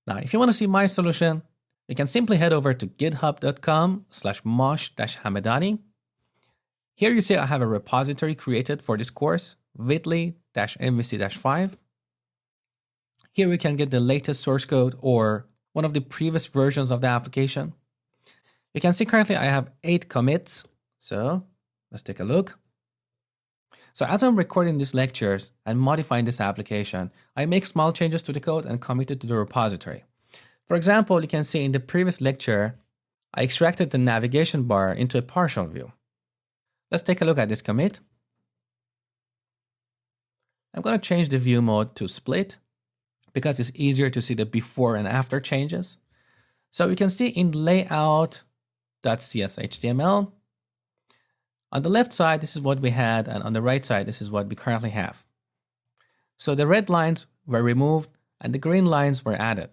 Now, if you want to see my solution, you can simply head over to github.com/mosh-hamedani. Here you see I have a repository created for this course, Vitly-MVC-5. Here we can get the latest source code or one of the previous versions of the application. You can see currently I have 8 commits. So let's take a look. So as I'm recording these lectures and modifying this application, I make small changes to the code and commit it to the repository. For example, you can see in the previous lecture, I extracted the navigation bar into a partial view. Let's take a look at this commit. I'm going to change the view mode to split because it's easier to see the before and after changes. So you can see in layout.cshtml, on the left side, this is what we had, and on the right side, this is what we currently have. So the red lines were removed and the green lines were added.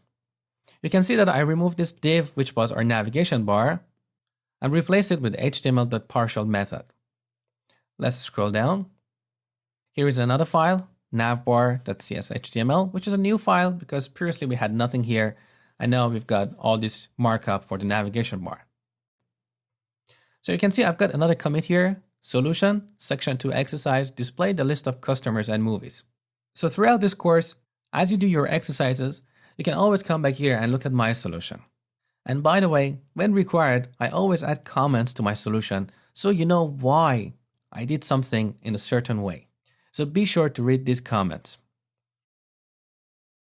You can see that I removed this div, which was our navigation bar, and replaced it with html.partial method. Let's scroll down. Here is another file, navbar.cshtml, which is a new file because previously we had nothing here, and now we've got all this markup for the navigation bar. So you can see I've got another commit here, solution, section 2 exercise, display the list of customers and movies. So throughout this course, as you do your exercises, you can always come back here and look at my solution. And by the way, when required, I always add comments to my solution so you know why I did something in a certain way. So be sure to read these comments.